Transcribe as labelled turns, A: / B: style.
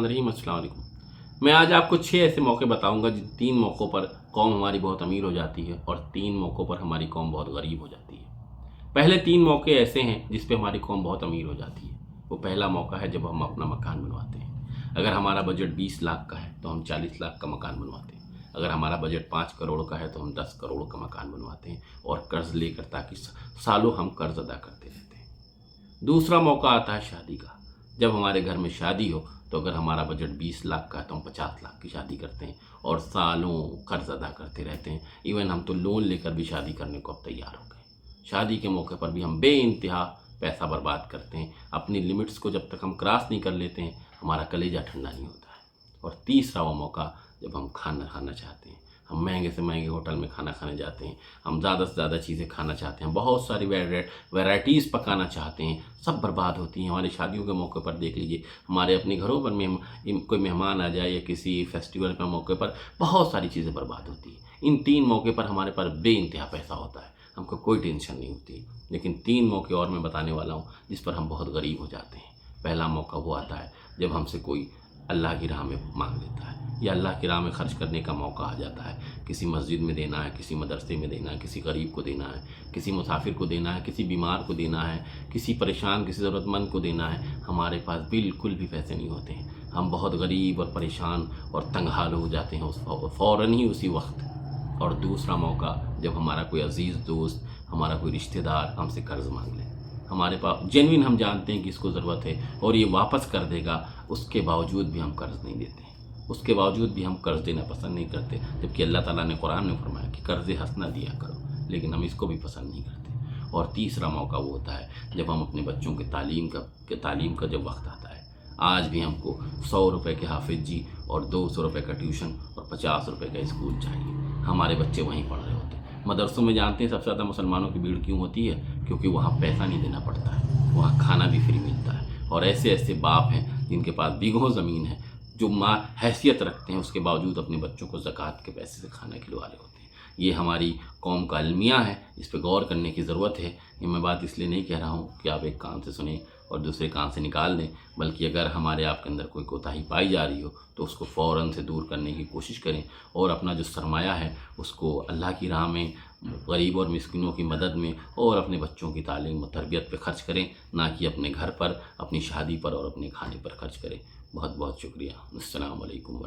A: बिस्मिल्लाहिर्रहमानिर्रहीम। अस्सलाम वालेकुम। मैं आज आपको 6 ऐसे मौके बताऊंगा जिन 3 मौक़ों पर कौम हमारी बहुत अमीर हो जाती है और 3 मौक़ों पर हमारी कौम बहुत गरीब हो जाती है। पहले 3 मौके ऐसे हैं जिस पे हमारी कौम बहुत अमीर हो जाती है। वो पहला मौका है जब हम अपना मकान बनवाते हैं। अगर हमारा बजट 20 लाख का है तो हम 40 लाख का मकान बनवाते हैं। अगर हमारा बजट 5 करोड़ का है तो हम 10 करोड़ का मकान बनवाते हैं और कर्ज लेकर, ताकि सालों हम कर्ज अदा करते रहते हैं। दूसरा मौका आता है शादी का। जब हमारे घर में शादी हो तो अगर हमारा बजट 20 लाख का है तो हम 50 लाख की शादी करते हैं और सालों कर्ज अदा करते रहते हैं। इवन हम तो लोन लेकर भी शादी करने को अब तैयार हो गए। शादी के मौके पर भी हम बेइंतहा पैसा बर्बाद करते हैं। अपनी लिमिट्स को जब तक हम क्रॉस नहीं कर लेते हैं, हमारा कलेजा ठंडा नहीं होता है। और तीसरा वो मौका जब हम खाना खाना चाहते हैं। हम महंगे से महंगे होटल में खाना खाने जाते हैं। हम ज़्यादा से ज़्यादा चीज़ें खाना चाहते हैं, बहुत सारी वैराइटीज़ पकाना चाहते हैं, सब बर्बाद होती हैं। हमारी शादियों के मौके पर देख लीजिए, हमारे अपने घरों पर कोई मेहमान आ जाए या किसी फेस्टिवल के मौके पर बहुत सारी चीज़ें बर्बाद होती हैं। इन 3 मौके पर हमारे पास बेइंतहा पैसा होता है, हमको कोई टेंशन नहीं होती। लेकिन 3 मौके और मैं बताने वाला हूँ जिस पर हम बहुत गरीब हो जाते हैं। पहला मौका वो आता है जब हमसे कोई अल्लाह की राह में मांग लेता है या अल्लाह की राह में खर्च करने का मौका आ जाता है। किसी मस्जिद में देना है, किसी मदरसे में देना है, किसी गरीब को देना है, किसी मुसाफिर को देना है, किसी बीमार को देना है, किसी परेशान, किसी ज़रूरतमंद को देना है। हमारे पास बिल्कुल भी पैसे नहीं होते हैं। हम बहुत गरीब और परेशान और तंगहाल हो जाते हैं फ़ौरन ही उसी वक्त। और दूसरा मौका जब हमारा कोई अजीज़ दोस्त, हमारा कोई रिश्तेदार हमसे कर्ज़ मांग ले। हमारे पास जेन्युइन हम जानते हैं कि इसको ज़रूरत है और ये वापस कर देगा, उसके बावजूद भी हम कर्ज़ नहीं देते। उसके बावजूद भी हम कर्ज़ देना पसंद नहीं करते, जबकि अल्लाह ताला ने कुरान में फरमाया कि कर्ज़ हसना दिया करो, लेकिन हम इसको भी पसंद नहीं करते। और तीसरा मौका वो होता है जब हम अपने बच्चों के तालीम का जब वक्त आता है। आज भी हमको 100 रुपये के हाफिज जी और 200 रुपये का ट्यूशन और 50 रुपये का स्कूल चाहिए। हमारे बच्चे वहीं पढ़ रहे होते हैं। मदरसों में जानते हैं सबसे ज़्यादा मुसलमानों की भीड़ क्यों होती है? क्योंकि वहाँ पैसा नहीं देना पड़ता है, वहाँ खाना भी फ्री मिलता है। और ऐसे ऐसे बाप हैं जिनके पास बीघों ज़मीन है, जो माँ हैसियत रखते हैं, उसके बावजूद अपने बच्चों को ज़कात के पैसे से खाना खिलवा रहे होते हैं। ये हमारी कौम का अलमिया है, इस पर गौर करने की ज़रूरत है। ये मैं बात इसलिए नहीं कह रहा हूँ कि आप एक कान से सुने और दूसरे कान से निकाल दें, बल्कि अगर हमारे आपके अंदर कोई कोताही पाई जा रही हो तो उसको फ़ौरन से दूर करने की कोशिश करें और अपना जो सरमाया है उसको अल्लाह की राह में, गरीब और मिस्किनों की मदद में और अपने बच्चों की तालीम और तरबियत पर खर्च करें, ना कि अपने घर पर, अपनी शादी पर और अपने खाने पर खर्च करें। बहुत बहुत शुक्रिया। अस्सलाम वालेकुम।